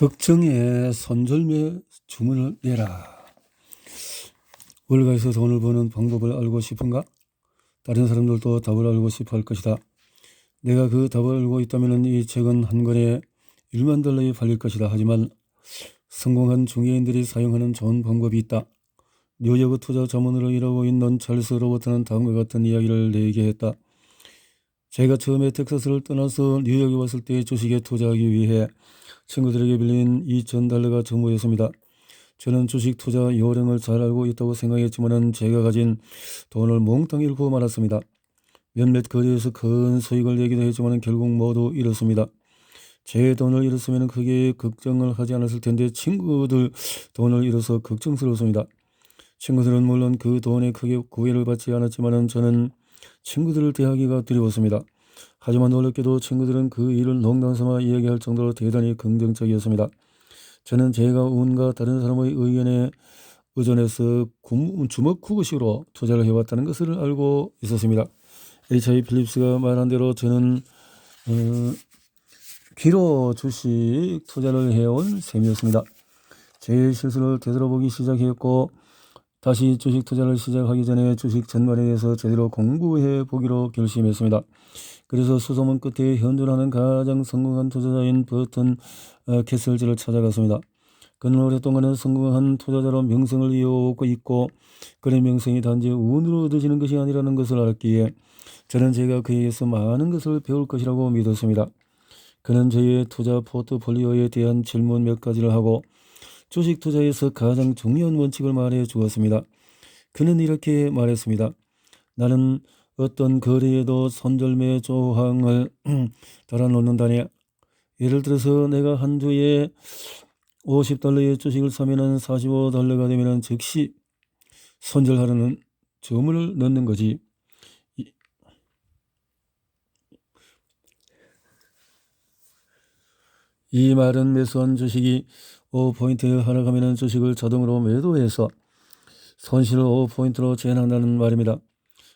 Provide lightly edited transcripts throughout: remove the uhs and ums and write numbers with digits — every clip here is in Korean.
걱정에 손절매 주문을 내라. 월가에서 돈을 버는 방법을 알고 싶은가? 다른 사람들도 답을 알고 싶어 할 것이다. 내가 그 답을 알고 있다면 이 책은 한 권에 1만 달러에 팔릴 것이다. 하지만 성공한 중개인들이 사용하는 좋은 방법이 있다. 뉴욕 투자 자문으로 일하고 있는 찰스 로버트는 다음과 같은 이야기를 내게 했다. 제가 처음에 텍사스를 떠나서 뉴욕에 왔을 때 주식에 투자하기 위해 친구들에게 빌린 $2,000가 전부였습니다. 저는 주식 투자 요령을 잘 알고 있다고 생각했지만 제가 가진 돈을 몽땅 잃고 말았습니다. 몇몇 거래에서 큰 수익을 내기도 했지만 결국 모두 잃었습니다. 제 돈을 잃었으면 크게 걱정을 하지 않았을 텐데 친구들 돈을 잃어서 걱정스러웠습니다. 친구들은 물론 그 돈에 크게 구애를 받지 않았지만 저는 친구들을 대하기가 두려웠습니다. 하지만 놀랍게도 친구들은 그 일을 농담삼아 이야기할 정도로 대단히 긍정적이었습니다. 저는 제가 운과 다른 사람의 의견에 의존해서 주먹구구식으로 투자를 해왔다는 것을 알고 있었습니다. H.I. 필립스가 말한 대로 저는 귀로 주식 투자를 해온 셈이었습니다. 제 실수를 되돌아보기 시작했고 다시 주식 투자를 시작하기 전에 주식 전반에 대해서 제대로 공부해 보기로 결심했습니다. 그래서 수소문 끝에 현존하는 가장 성공한 투자자인 버튼 캐슬즈를 찾아갔습니다. 그는 오랫동안은 성공한 투자자로 명성을 이어오고 있고 그의 명성이 단지 운으로 얻어지는 것이 아니라는 것을 알았기에 저는 제가 그에게서 많은 것을 배울 것이라고 믿었습니다. 그는 저의 투자 포트폴리오에 대한 질문 몇 가지를 하고 주식 투자에서 가장 중요한 원칙을 말해 주었습니다. 그는 이렇게 말했습니다. 나는 어떤 거래에도 손절매 조항을 달아놓는다네. 예를 들어서 내가 한 주에 $50의 주식을 사면 $45가 되면 즉시 손절하라는 주문을 넣는 거지. 이 말은 매수한 주식이 5포인트 하락하면 주식을 자동으로 매도해서 손실을 5포인트로 제한한다는 말입니다.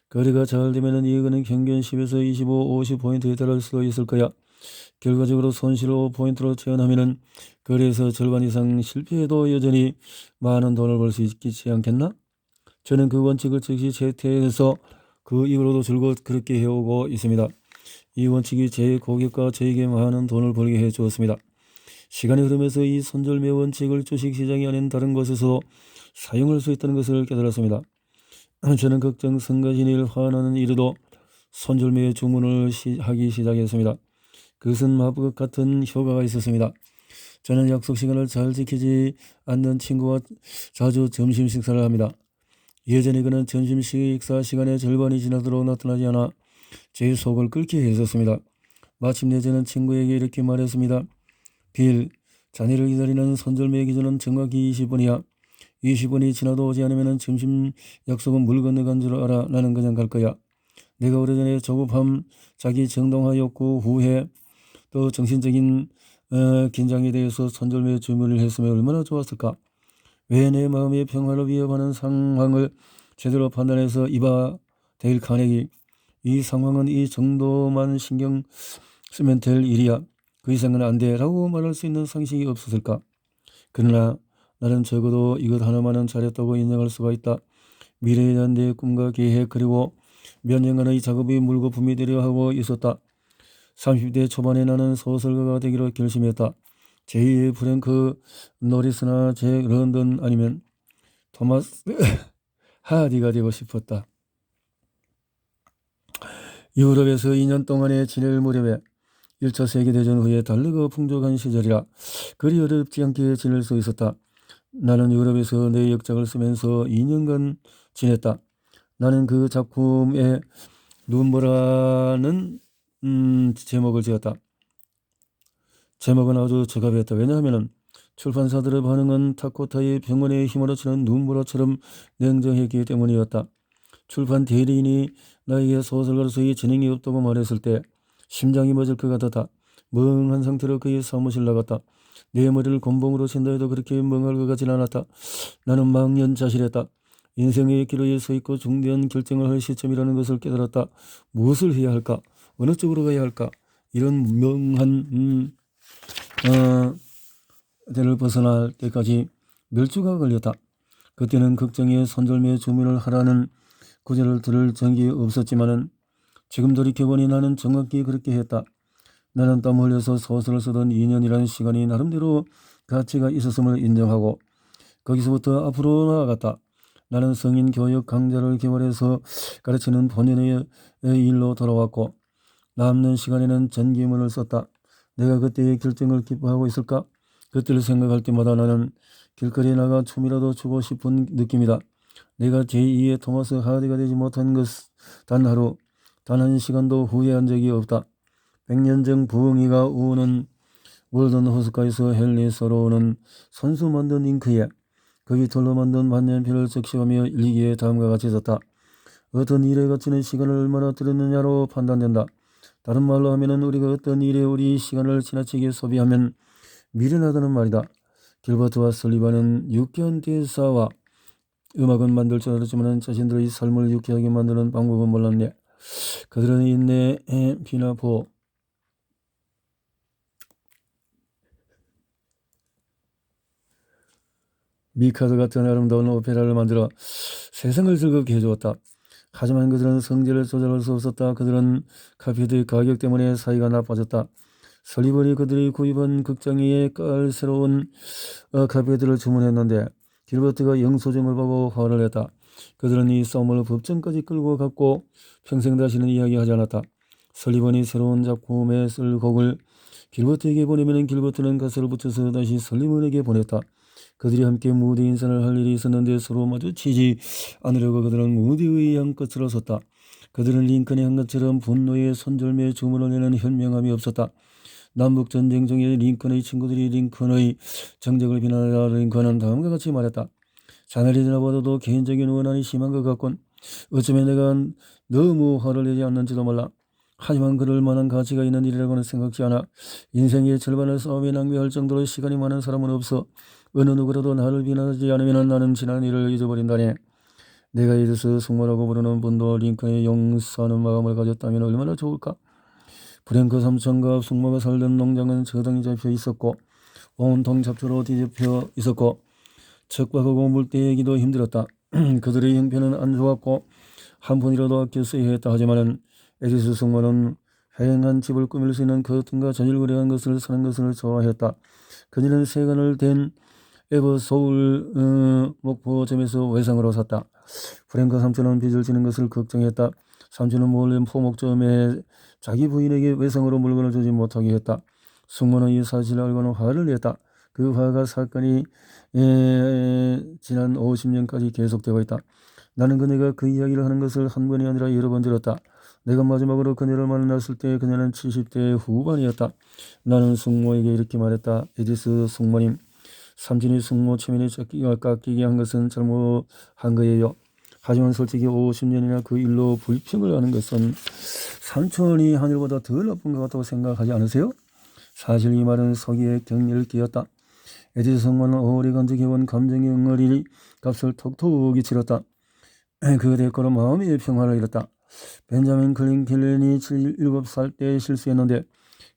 거래가 잘 되면 이익은 평균 10에서 25, 50포인트에 달할 수도 있을 거야. 결과적으로 손실을 5포인트로 제한하면 거래에서 절반 이상 실패해도 여전히 많은 돈을 벌 수 있지 않겠나? 저는 그 원칙을 즉시 채택해서 그 이후로도 줄곧 그렇게 해오고 있습니다. 이 원칙이 제 고객과 저에게 많은 돈을 벌게 해주었습니다. 시간이 흐르면서 이 손절매 원칙을 주식시장이 아닌 다른 곳에서 사용할 수 있다는 것을 깨달았습니다. 저는 걱정, 성가신 일, 화나는 일에도 손절매 주문을 하기 시작했습니다. 그것은 마법 같은 효과가 있었습니다. 저는 약속 시간을 잘 지키지 않는 친구와 자주 점심 식사를 합니다. 예전에 그는 점심 식사 시간의 절반이 지나도록 나타나지 않아 제 속을 끓게 했었습니다. 마침내 저는 친구에게 이렇게 말했습니다. 빌, 자네를 기다리는 손절매 기준은 정확히 20분이야. 20분이 지나도 오지 않으면 점심 약속은 물 건너간 줄 알아. 나는 그냥 갈 거야. 내가 오래전에 조급함, 자기 정당화 욕구, 후회, 또 정신적인 긴장에 대해서 손절매 주문을 했으면 얼마나 좋았을까. 왜 내 마음의 평화를 위협하는 상황을 제대로 판단해서 이봐 데일 카네기, 이 상황은 이 정도만 신경 쓰면 될 일이야. 그 이상은 안 돼 라고 말할 수 있는 상식이 없었을까. 그러나 나는 적어도 이것 하나만은 잘했다고 인정할 수가 있다. 미래에 대한 내 꿈과 계획 그리고 몇 년간의 작업이 물거품이 되려 하고 있었다. 30대 초반에 나는 소설가가 되기로 결심했다. 제2의 프랭크 노리스나 잭 런던 아니면 토마스 하디가 되고 싶었다. 유럽에서 2년 동안에 지낼 무렵에 1차 세계대전 후에 달러가 풍족한 시절이라 그리 어렵지 않게 지낼 수 있었다. 나는 유럽에서 내 역작을 쓰면서 2년간 지냈다. 나는 그 작품에 눈보라는 제목을 지었다. 제목은 아주 적합했다. 왜냐하면 출판사들의 반응은 타코타의 병원에 휘몰아치는 눈보라처럼 냉정했기 때문이었다. 출판 대리인이 나에게 소설가로서의 재능이 없다고 말했을 때 심장이 멎을 것 같았다. 멍한 상태로 그의 사무실 나갔다. 내 머리를 곤봉으로 친다 해도 그렇게 멍할 것 같진 않았다. 나는 망연자실했다. 인생의 기로에 서 있고 중대한 결정을 할 시점이라는 것을 깨달았다. 무엇을 해야 할까? 어느 쪽으로 가야 할까? 이런 멍한 대를 벗어날 때까지 몇 주가 걸렸다. 그때는 극정의 선절매 주문을 하라는 구절을 들을 정기 없었지만은 지금 돌이켜보니 나는 정확히 그렇게 했다. 나는 땀 흘려서 소설을 쓰던 2년이라는 시간이 나름대로 가치가 있었음을 인정하고 거기서부터 앞으로 나아갔다. 나는 성인 교육 강좌를 개발해서 가르치는 본연의 일로 돌아왔고 남는 시간에는 전기문을 썼다. 내가 그때의 결정을 기뻐하고 있을까? 그때를 생각할 때마다 나는 길거리에 나가 춤이라도 추고 싶은 느낌이다. 내가 제2의 토마스 하디가 되지 못한 것 단 하루, 단 한 시간도 후회한 적이 없다. 100년 전 부엉이가 우는 월든 호숫가에서 헨리 서로우는 선수 만든 잉크에 그 깃털로 만든 만년필을 적시하며 일기에 다음과 같이 썼다. 어떤 일에 거치는 시간을 얼마나 들였느냐로 판단된다. 다른 말로 하면은 우리가 어떤 일에 우리 시간을 지나치게 소비하면 미련하다는 말이다. 길버트와 설리반은 유쾌한 대사와 음악은 만들 줄 알았지만 자신들의 삶을 유쾌하게 만드는 방법은 몰랐네. 그들은 인내, 비나 미카드 같은 아름다운 오페라를 만들어 세상을 즐겁게 해주었다. 하지만 그들은 성질을 조절할 수 없었다. 그들은 카피드의 가격 때문에 사이가 나빠졌다. 설리번이 그들이 구입한 극장에 깔새로운 카페들을 주문했는데 길버트가 영수증을 보고 화를 냈다. 그들은 이 싸움을 법정까지 끌고 갔고 평생 다시는 이야기하지 않았다. 설리번이 새로운 작품에 쓸 곡을 길버트에게 보내면 길버트는 가사를 붙여서 다시 설리번에게 보냈다. 그들이 함께 무대 인사를 할 일이 있었는데 서로 마주치지 않으려고 그들은 무대의 양끝으로 섰다. 그들은 링컨의 한 것처럼 분노의 손절매 주문을 내는 현명함이 없었다. 남북전쟁 중에 링컨의 친구들이 링컨의 정적을 비난하자 링컨은 다음과 같이 말했다. 자네리 지나보다도 개인적인 원한이 심한 것 같군. 어쩌면 내가 너무 화를 내지 않는지도 몰라. 하지만 그럴 만한 가치가 있는 일이라고는 생각지 않아. 인생의 절반을 싸움에 낭비할 정도로 시간이 많은 사람은 없어. 어느 누구라도 나를 비난하지 않으면 나는 지난 일을 잊어버린다네. 내가 이래서 숙모라고 부르는 분도 링컨의 용서하는 마음을 가졌다면 얼마나 좋을까. 프랭크 삼촌과 숙모가 살던 농장은 저당이 잡혀 있었고 온통 잡초로 뒤덮여 있었고 척박하고 물떼기도 힘들었다. 그들의 형편은 안 좋았고 한 푼이라도 아껴 써야 했다 하지만은 에디스 숙모는 휑한 집을 꾸밀 수 있는 커튼과 전일거래한 것을 사는 것을 좋아했다. 그녀는 세간을 댄 에버 서울 목포점에서 외상으로 샀다. 프랭크 삼촌은 빚을 지는 것을 걱정했다. 삼촌은 몰래 포목점에 자기 부인에게 외상으로 물건을 주지 못하게 했다. 숙모는 이 사실을 알고는 화를 냈다. 그 화가 사건이 지난 50년까지 계속되고 있다. 나는 그녀가 그 이야기를 하는 것을 한 번이 아니라 여러 번 들었다. 내가 마지막으로 그녀를 만났을 때 그녀는 70대 후반이었다. 나는 숙모에게 이렇게 말했다. 에디스 숙모님, 삼촌이 숙모 체면에 깎이게 한 것은 잘못한 거예요. 하지만 솔직히 50년이나 그 일로 불평을 하는 것은 삼촌이 하늘보다 더 나쁜 것 같다고 생각하지 않으세요? 사실 이 말은 서기의 격려를 끼었다. 에디스 숙모는 오래 간직해온 감정의 응어리 값을 톡톡히 치렀다. 그 대가로 마음의 평화를 잃었다. 벤자민 클린킬렌이 7살 때 실수했는데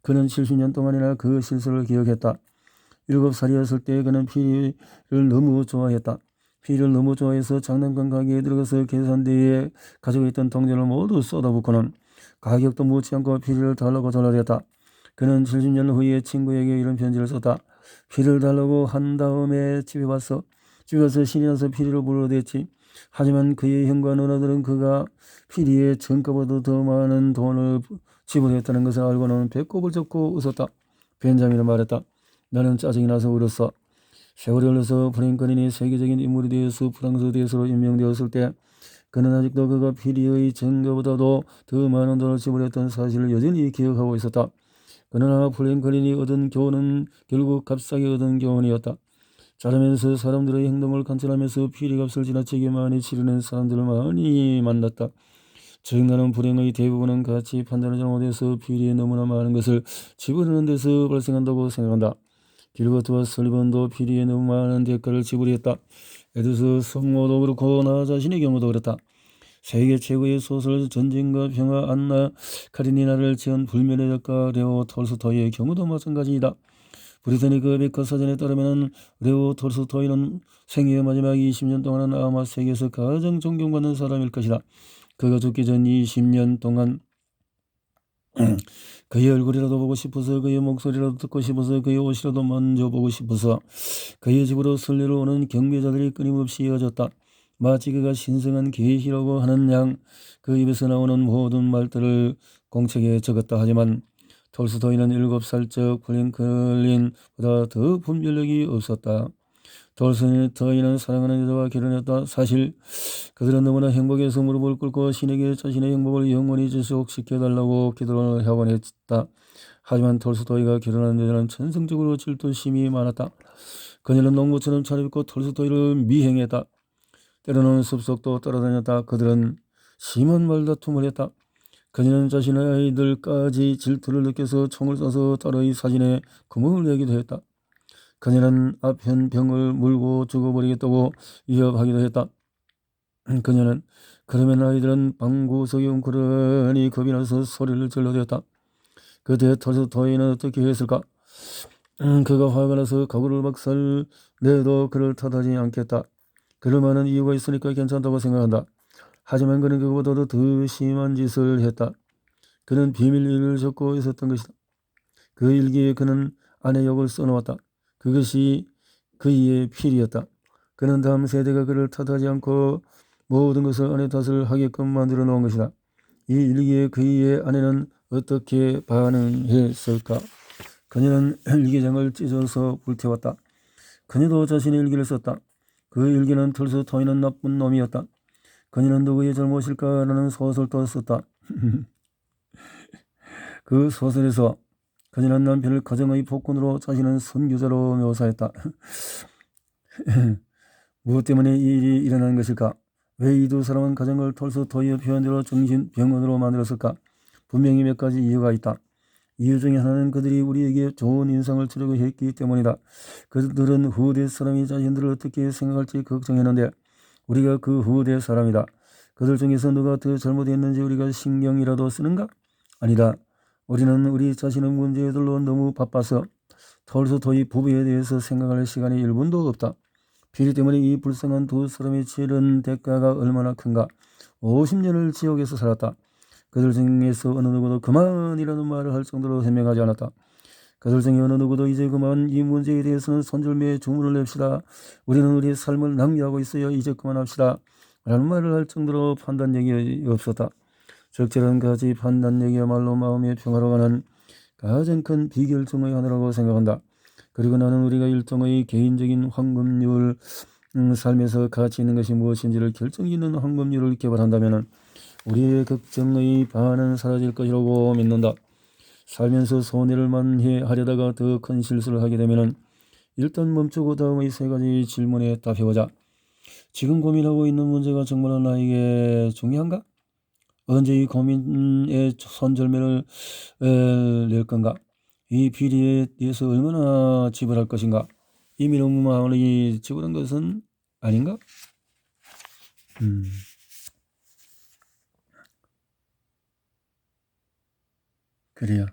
그는 70년 동안이나 그 실수를 기억했다. 7살이었을 때 그는 피리를 너무 좋아했다. 피리를 너무 좋아해서 장난감 가게에 들어가서 계산대에 가지고 있던 동전을 모두 쏟아붓고는 가격도 묻지 않고 피리를 달라고 전화했다. 그는 70년 후에 친구에게 이런 편지를 썼다. 피리를 달라고 한 다음에 집에 와서 신이 나서 피리를 불러댔지. 하지만 그의 형과 누나들은 그가 피리의 전가보다 더 많은 돈을 지불했다는 것을 알고는 배꼽을 접고 웃었다. 벤자민은 말했다. 나는 짜증이 나서 울었어. 세월이 흘러서 프랭클린이 세계적인 인물이 되어서 프랑스 대사로 임명되었을 때 그는 아직도 그가 피리의 전가보다도 더 많은 돈을 지불했던 사실을 여전히 기억하고 있었다. 그러나 프랭클린이 얻은 교훈은 결국 값싸게 얻은 교훈이었다. 자라면서 사람들의 행동을 관찰하면서 피리값을 지나치게 많이 치르는 사람들을 많이 만났다. 즉 나는 불행의 대부분은 가치 판단을 잘못해서 피리에 너무나 많은 것을 지불하는 데서 발생한다고 생각한다. 길버트와 설리번도 피리에 너무 많은 대가를 지불했다. 에디스 숙모도 그렇고 나 자신의 경우도 그렇다. 세계 최고의 소설 전쟁과 평화 안나 카리니나를 지은 불멸의 작가 레오 톨스토이의 경우도 마찬가지이다. 브리타니크 백과사전에 따르면 레오 톨스토이는 생애의 마지막 20년 동안은 아마 세계에서 가장 존경받는 사람일 것이다. 그가 죽기 전 20년 동안 그의 얼굴이라도 보고 싶어서, 그의 목소리라도 듣고 싶어서, 그의 옷이라도 만져보고 싶어서 그의 집으로 설레러 오는 경배자들이 끊임없이 이어졌다. 마치 그가 신성한 계시라고 하는 양 그 입에서 나오는 모든 말들을 공책에 적었다. 하지만 톨스토이는 7살적 프랭클린보다 더 분별력이 없었다. 톨스토이는 사랑하는 여자와 결혼했다. 사실 그들은 너무나 행복해서 무릎을 꿇고 신에게 자신의 행복을 영원히 지속시켜달라고 기도를 하곤 했다. 하지만 톨스토이가 결혼한 여자는 천성적으로 질투심이 많았다. 그녀는 농부처럼 차려입고 톨스토이를 미행했다. 때로는 숲속도 따라다녔다. 그들은 심한 말다툼을 했다. 그녀는 자신의 아이들까지 질투를 느껴서 총을 쏴서 딸의 사진에 구멍을 내기도 했다. 그녀는 아픈 병을 물고 죽어버리겠다고 위협하기도 했다. 그녀는 그러면 아이들은 방구석에 웅크러니 겁이 나서 소리를 질러댔다. 그때 톨스토이는 어떻게 했을까? 그가 화가 나서 가구를 박살 내도 그를 탓하지 않겠다. 그럴 만한 이유가 있으니까 괜찮다고 생각한다. 하지만 그는 그보다도 더 심한 짓을 했다. 그는 비밀일을 적고 있었던 것이다. 그 일기에 그는 아내 욕을 써놓았다. 그것이 그의 필이었다. 그는 다음 세대가 그를 탓하지 않고 모든 것을 아내 탓을 하게끔 만들어 놓은 것이다. 이 일기에 그의 아내는 어떻게 반응했을까? 그녀는 일기장을 찢어서 불태웠다. 그녀도 자신의 일기를 썼다. 그 일기는 톨스토이는 나쁜 놈이었다. 그녀는 누구의 잘못일까라는 소설도 썼다. 그 소설에서 그녀는 남편을 가정의 폭군으로, 자신은 선교자로 묘사했다. 무엇 때문에 이 일이 일어난 것일까? 왜 이 두 사람은 가정을 톨스토이의 표현대로 정신병원으로 만들었을까? 분명히 몇 가지 이유가 있다. 이유 중에 하나는 그들이 우리에게 좋은 인상을 주려고 했기 때문이다. 그들은 후대 사람이 자신들을 어떻게 생각할지 걱정했는데 우리가 그 후대 사람이다. 그들 중에서 누가 더 잘못했는지 우리가 신경이라도 쓰는가? 아니다. 우리는 우리 자신의 문제들로 너무 바빠서 톨스토이 부부에 대해서 생각할 시간이 1분도 없다. 비리 때문에 이 불쌍한 두 사람이 치른 대가가 얼마나 큰가. 50년을 지옥에서 살았다. 그들 중에서 어느 누구도 그만이라는 말을 할 정도로 현명하지 않았다. 그들 중에 어느 누구도 이제 그만, 이 문제에 대해서는 손절매에 주문을 냅시다. 우리는 우리의 삶을 낭비하고 있어요. 이제 그만합시다. 라는 말을 할 정도로 판단력이 없었다. 적절한 가지 판단력이야말로 마음의 평화로 가는 가장 큰 비결 중의 하나라고 생각한다. 그리고 나는 우리가 일종의 개인적인 황금률, 삶에서 가치 있는 것이 무엇인지를 결정 있는 황금률을 개발한다면 우리의 걱정의 반은 사라질 것이라고 믿는다. 살면서 손해를 만회하려다가 더 큰 실수를 하게 되면 일단 멈추고 다음의 세 가지 질문에 답해보자. 지금 고민하고 있는 문제가 정말 나에게 중요한가? 언제 이 고민의 선절매를 낼 건가? 이 비리에 대해서 얼마나 지불할 것인가? 이미 너무 많이 지불한 것은 아닌가? 그래야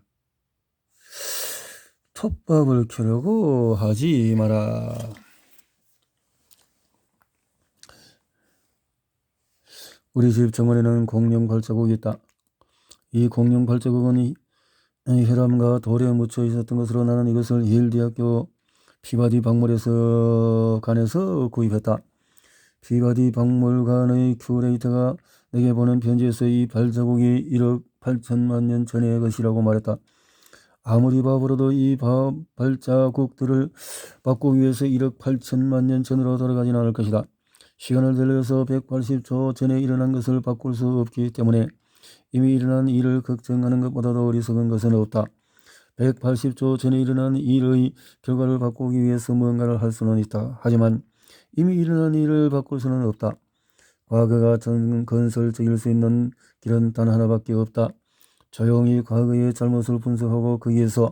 톱밥을 켜려고 하지 마라. 우리 집 정원에는 공룡 발자국이 있다. 이 공룡 발자국은 혈암과 돌에 묻혀 있었던 것으로 나는 이것을 예일대학교 피바디 박물관에서 구입했다. 피바디 박물관의 큐레이터가 내게 보낸 편지에서 이 발자국이 1억 8천만 년 전의 것이라고 말했다. 아무리 바보라도 이 발자국들을 바꾸기 위해서 1억 8천만 년 전으로 돌아가지는 않을 것이다. 시간을 돌려서 180초 전에 일어난 것을 바꿀 수 없기 때문에 이미 일어난 일을 걱정하는 것보다도 어리석은 것은 없다. 180초 전에 일어난 일의 결과를 바꾸기 위해서 뭔가를 할 수는 있다. 하지만 이미 일어난 일을 바꿀 수는 없다. 과거가 건설적일 수 있는 길은 단 하나밖에 없다. 조용히 과거의 잘못을 분석하고 거기에서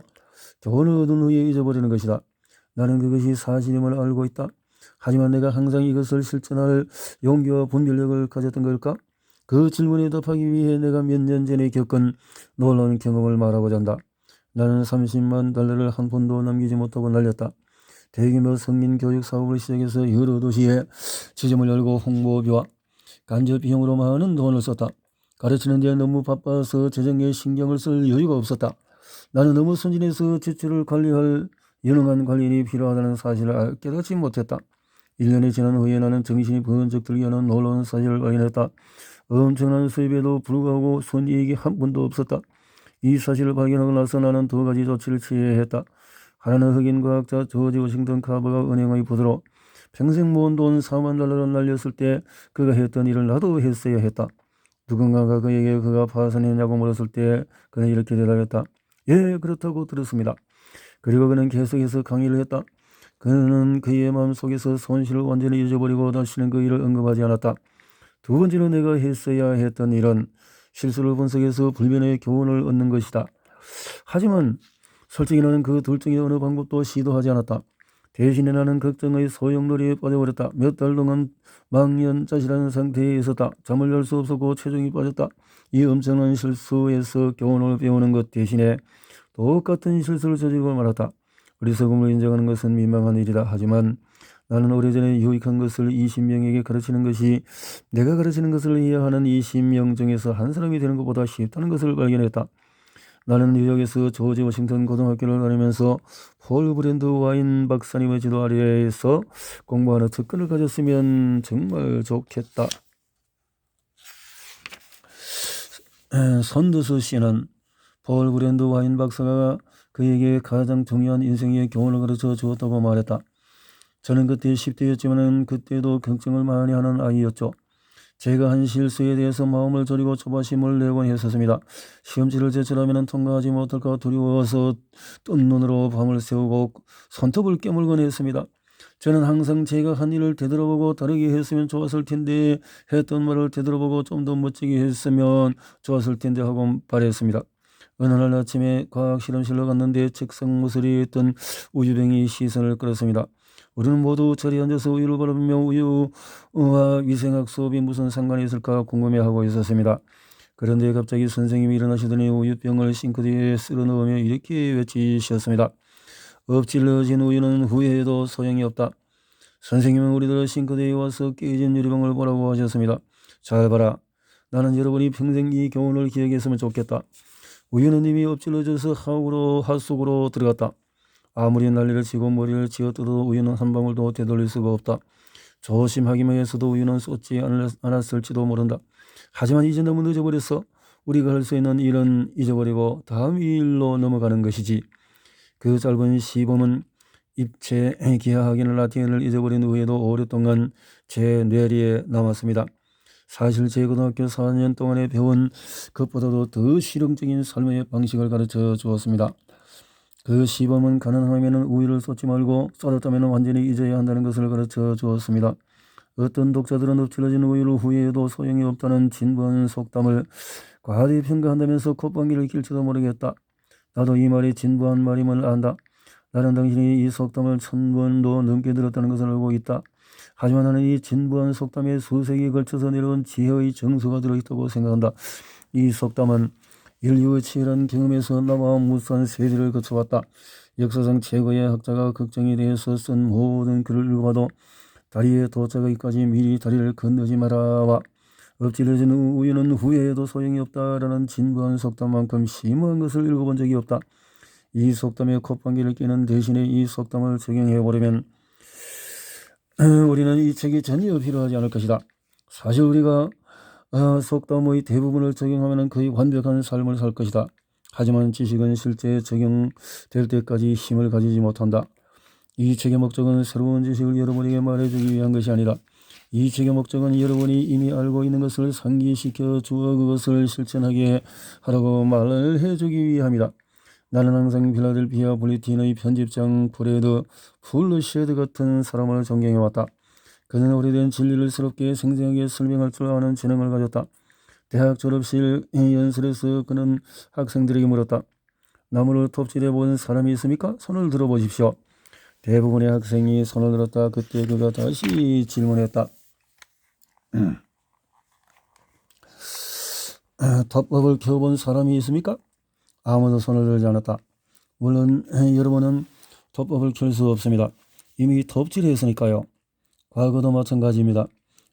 교훈을 얻은 후에 잊어버리는 것이다. 나는 그것이 사실임을 알고 있다. 하지만 내가 항상 이것을 실천할 용기와 분별력을 가졌던 걸까? 그 질문에 답하기 위해 내가 몇 년 전에 겪은 놀라운 경험을 말하고자 한다. 나는 30만 달러를 한 푼도 남기지 못하고 날렸다. 대규모 성민 교육 사업을 시작해서 여러 도시에 지점을 열고 홍보비와 간접 비용으로 많은 돈을 썼다. 가르치는 데 너무 바빠서 재정에 신경을 쓸 여유가 없었다. 나는 너무 순진해서 지출을 관리할 유능한 관리인이 필요하다는 사실을 깨닫지 못했다. 1년이 지난 후에 나는 정신이 번쩍 들게 하는 놀라운 사실을 발견했다. 엄청난 수입에도 불구하고 손이익이 한 푼도 없었다. 이 사실을 발견하고 나서 나는 두 가지 조치를 취해야 했다. 하나는 흑인 과학자 조지 워싱턴 카버가 은행의 부도로 평생 모은 돈 4만 달러를 날렸을 때 그가 했던 일을 나도 했어야 했다. 누군가가 그에게 그가 파산했냐고 물었을 때 그는 이렇게 대답했다. 예, 그렇다고 들었습니다. 그리고 그는 계속해서 강의를 했다. 그는 그의 마음속에서 손실을 완전히 잊어버리고 다시는 그 일을 언급하지 않았다. 두 번째로 내가 했어야 했던 일은 실수를 분석해서 불변의 교훈을 얻는 것이다. 하지만 솔직히 나는 그 둘 중에 어느 방법도 시도하지 않았다. 대신에 나는 걱정의 소용돌이에 빠져버렸다. 몇 달 동안 망연자실한 상태에 있었다. 잠을 잘 수 없었고 체중이 빠졌다. 이 엄청난 실수에서 교훈을 배우는 것 대신에 똑같은 실수를 저지르고 말았다. 어리석음을 인정하는 것은 민망한 일이다. 하지만 나는 오래전에 유익한 것을 20명에게 가르치는 것이 내가 가르치는 것을 이해하는 20명 중에서 한 사람이 되는 것보다 쉽다는 것을 발견했다. 나는 뉴욕에서 조지 워싱턴 고등학교를 다니면서 폴 브랜드 와인 박사님의 지도 아래에서 공부하는 특권을 가졌으면 정말 좋겠다. 선두수 씨는 폴 브랜드 와인 박사가 그에게 가장 중요한 인생의 교훈을 가르쳐 주었다고 말했다. 저는 그때 10대였지만 그때도 걱정을 많이 하는 아이였죠. 제가 한 실수에 대해서 마음을 졸이고 조바심을 내곤 했었습니다. 시험지를 제출하면 통과하지 못할까 두려워서 뜬 눈으로 밤을 새우고 손톱을 깨물곤 했습니다. 저는 항상 제가 한 일을 되돌아보고 다르게 했으면 좋았을 텐데 했던 말을 되돌아보고 좀 더 멋지게 했으면 좋았을 텐데 하고 바랬습니다. 어느 날 아침에 과학 실험실로 갔는데 책상 모서리에 있던 우유병이 시선을 끌었습니다. 우리는 모두 자리에 앉아서 우유를 바라보며 우유와 위생학 수업이 무슨 상관이 있을까 궁금해하고 있었습니다. 그런데 갑자기 선생님이 일어나시더니 우유병을 싱크대에 쓸어 넣으며 이렇게 외치셨습니다. 엎질러진 우유는 후회해도 소용이 없다. 선생님은 우리들 싱크대에 와서 깨진 유리병을 보라고 하셨습니다. 잘 봐라. 나는 여러분이 평생 이 교훈을 기억했으면 좋겠다. 우유는 이미 엎질러져서 핫속으로 들어갔다. 아무리 난리를 치고 머리를 쥐어뜯어도 우유는 한 방울도 되돌릴 수가 없다. 조심하기만 해서도 우유는 쏟지 않았을지도 모른다. 하지만 이제 너무 늦어버렸어. 우리가 할 수 있는 일은 잊어버리고 다음 일로 넘어가는 것이지. 그 짧은 시범은 입체 기하학이나 라틴을 잊어버린 후에도 오랫동안 제 뇌리에 남았습니다. 사실 제 고등학교 4년 동안에 배운 것보다도 더 실용적인 삶의 방식을 가르쳐 주었습니다. 그 시범은 가난하면 우유를 쏟지 말고 쏟았다면 완전히 잊어야 한다는 것을 가르쳐 주었습니다. 어떤 독자들은 엎질러진 우유를 후회해도 소용이 없다는 진부한 속담을 과대평가한다면서 콧방귀를 낄지도 모르겠다. 나도 이 말이 진부한 말임을 안다. 나는 당신이 이 속담을 1000번도 넘게 들었다는 것을 알고 있다. 하지만 나는 이 진부한 속담에 수세기에 걸쳐서 내려온 지혜의 정수가 들어있다고 생각한다. 이 속담은 인류의 치열한 경험에서 나와 무수한 세대를 거쳐왔다. 역사상 최고의 학자가 걱정에 대해서 쓴 모든 글을 읽어봐도 다리에 도착하기까지 미리 다리를 건너지 마라와 엎질러진 우유는 후회해도 소용이 없다라는 진부한 속담만큼 심오한 것을 읽어본 적이 없다. 이 속담에 콧방귀를 뀌는 대신에 이 속담을 적용해버리면 우리는 이 책이 전혀 필요하지 않을 것이다. 사실 우리가 속담의 대부분을 적용하면 거의 완벽한 삶을 살 것이다. 하지만 지식은 실제 적용될 때까지 힘을 가지지 못한다. 이 책의 목적은 새로운 지식을 여러분에게 말해주기 위한 것이 아니라 이 책의 목적은 여러분이 이미 알고 있는 것을 상기시켜 주어 그것을 실천하게 하라고 말을 해주기 위함이다. 나는 항상 필라델피아 불리틴의 편집장 브래드 풀르쉐드 같은 사람을 존경해왔다. 그는 오래된 진리를 새롭게 생생하게 설명할 줄 아는 재능을 가졌다. 대학 졸업실 연설에서 그는 학생들에게 물었다. 나무를 톱질해 본 사람이 있습니까? 손을 들어보십시오. 대부분의 학생이 손을 들었다. 그때 그가 다시 질문했다. 톱밥을 켜본 사람이 있습니까? 아무도 손을 들지 않았다. 물론 여러분은 톱밥을 켤 수 없습니다. 이미 톱질했으니까요. 과거도 마찬가지입니다.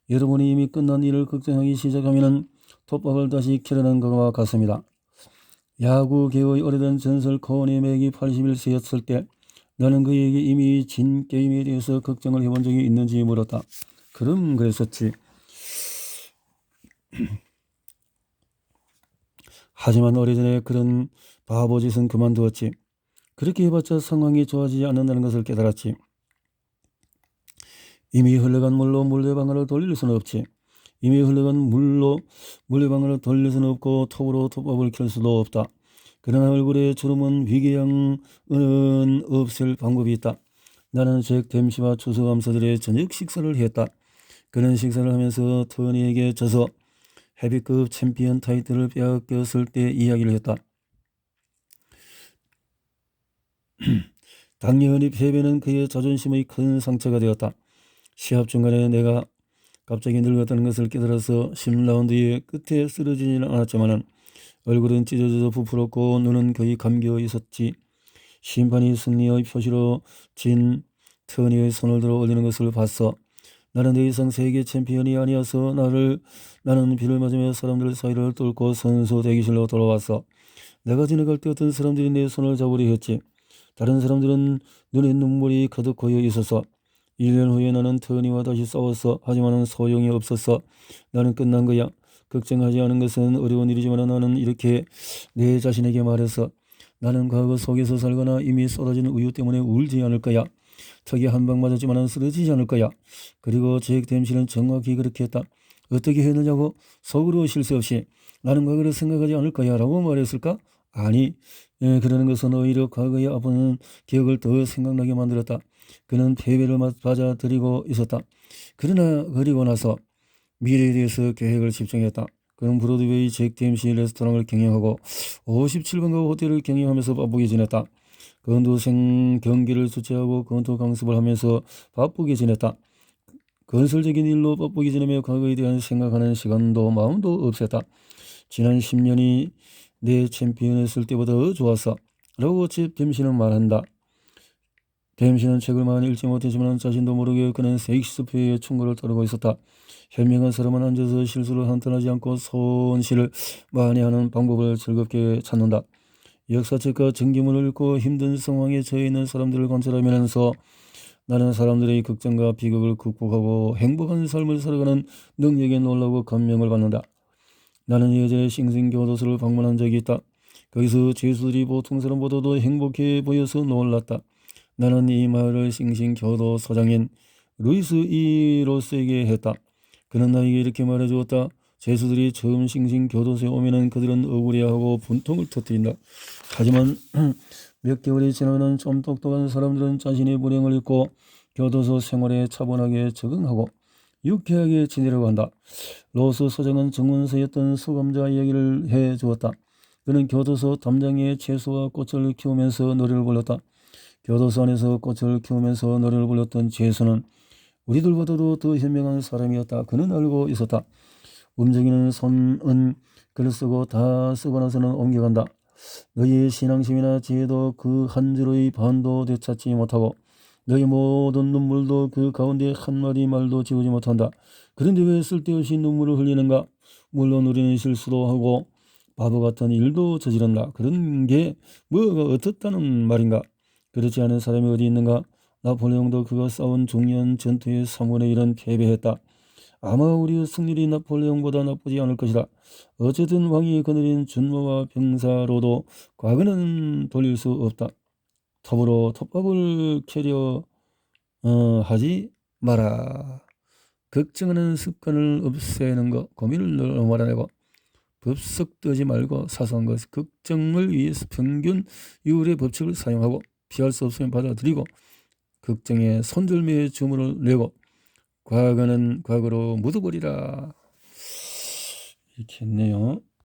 여러분이 이미 끝난 일을 걱정하기 시작하면 톱밥을 다시 켜려는 것과 같습니다. 야구계의 오래된 전설 코니 맥이 81세였을 때 나는 그에게 이미 진 게임에 대해서 걱정을 해본 적이 있는지 물었다. 그럼 그랬었지. 하지만 오래전에 그런 바보짓은 그만두었지. 그렇게 해봤자 상황이 좋아지지 않는다는 것을 깨달았지. 이미 흘러간 물로 물레방아를 돌릴 수는 없지. 이미 흘러간 물로 물레방아를 돌릴 수는 없고 톱으로 톱밥을 켤 수도 없다. 그러나 얼굴에 주름은 위궤양은 없앨 방법이 있다. 나는 잭 댐시와 추수감사들의 저녁 식사를 했다. 그런 식사를 하면서 토니에게 져서 헤비급 챔피언 타이틀을 빼앗겼을 때 이야기를 했다. 당연히 패배는 그의 자존심의 큰 상처가 되었다. 시합 중간에 내가 갑자기 늙었다는 것을 깨달아서 10라운드의 끝에 쓰러지지는 않았지만 얼굴은 찢어져서 부풀었고 눈은 거의 감겨 있었지. 심판이 승리의 표시로 진 터니의 손을 들어 올리는 것을 봤어. 나는 더 이상 세계 챔피언이 아니어서 나는 비를 맞으며 사람들 사이를 뚫고 선수 대기실로 돌아왔어. 내가 지나갈 때 어떤 사람들이 내 손을 잡으려 했지. 다른 사람들은 눈에 눈물이 가득 고여 있었어. 1년 후에 나는 터니와 다시 싸웠어. 하지만 소용이 없었어. 나는 끝난 거야. 걱정하지 않은 것은 어려운 일이지만 나는 이렇게 내 자신에게 말했어. 나는 과거 속에서 살거나 이미 쏟아지는 우유 때문에 울지 않을 거야. 턱에 한 방 맞았지만 쓰러지지 않을 거야. 그리고 잭 댐시는 정확히 그렇게 했다. 어떻게 했느냐고? 속으로 쉴 새 없이 나는 과거를 생각하지 않을 거야 라고 말했을까? 아니, 그러는 것은 오히려 과거의 아픈 기억을 더 생각나게 만들었다. 그는 패배를 받아들이고 있었다. 그러나 그리고 나서 미래에 대해서 계획을 집중했다. 그는 브로드웨이 잭 댐시 레스토랑을 경영하고 57번가 호텔을 경영하면서 바쁘게 지냈다. 건투생 경기를 주최하고 건투 강습을 하면서 바쁘게 지냈다. 건설적인 일로 바쁘게 지내며 과거에 대한 생각하는 시간도 마음도 없었다. 지난 10년이 내 챔피언했을 때보다 더 좋았어 라고 잭 댐시는 말한다. 댐시는 책을 많이 읽지 못했지만 자신도 모르게 그는 셰익스피어의 충고를 따르고 있었다. 현명한 사람은 앉아서 실수를 한탄하지 않고 손실을 만회하는 방법을 즐겁게 찾는다. 역사책과 전기문을 읽고 힘든 상황에 처해 있는 사람들을 관찰하면서 나는 사람들의 걱정과 비극을 극복하고 행복한 삶을 살아가는 능력에 놀라고 감명을 받는다. 나는 예전에 싱싱교도소를 방문한 적이 있다. 거기서 죄수들이 보통 사람보다도 행복해 보여서 놀랐다. 나는 이 마을을 싱싱교도소장인 루이스 이 로스에게 했다. 그는 나에게 이렇게 말해주었다. 죄수들이 처음 싱싱교도소에 오면은 그들은 억울해하고 분통을 터뜨린다. 하지만 몇 개월이 지나면 좀 똑똑한 사람들은 자신의 불행을 잊고 교도소 생활에 차분하게 적응하고 유쾌하게 지내려고 한다. 로스 소장은 정문서였던 수감자 이야기를 해주었다. 그는 교도소 담장에 채소와 꽃을 키우면서 노래를 불렀다. 교도소 안에서 꽃을 키우면서 노래를 불렀던 죄수는 우리들보다도 더 현명한 사람이었다. 그는 알고 있었다. 움직이는 손은 글을 쓰고 다 쓰고 나서는 옮겨간다. 너희의 신앙심이나 지혜도 그 한 줄의 반도 되찾지 못하고 너희 모든 눈물도 그 가운데 한마디 말도 지우지 못한다. 그런데 왜 쓸데없이 눈물을 흘리는가? 물론 우리는 실수도 하고 바보 같은 일도 저지른다. 그런 게 뭐가 어떻다는 말인가? 그렇지 않은 사람이 어디 있는가? 나폴레옹도 그가 싸운 중요한 전투의 3분의 1은 패배했다. 아마 우리의 승률이 나폴레옹보다 나쁘지 않을 것이다. 어쨌든 왕이 거느린 준모와 병사로도 과거는 돌릴 수 없다. 톱으로 톱밥을 캐려 하지 마라. 걱정하는 습관을 없애는 것, 고민을 몰아내고 법석 뜨지 말고 사소한 것, 걱정을 위해서 평균 이율의 법칙을 사용하고 피할 수 없으면 받아들이고 걱정에 손절매의 주문을 내고 과거는 과거로 묻어버리라. 이렇게 했네요.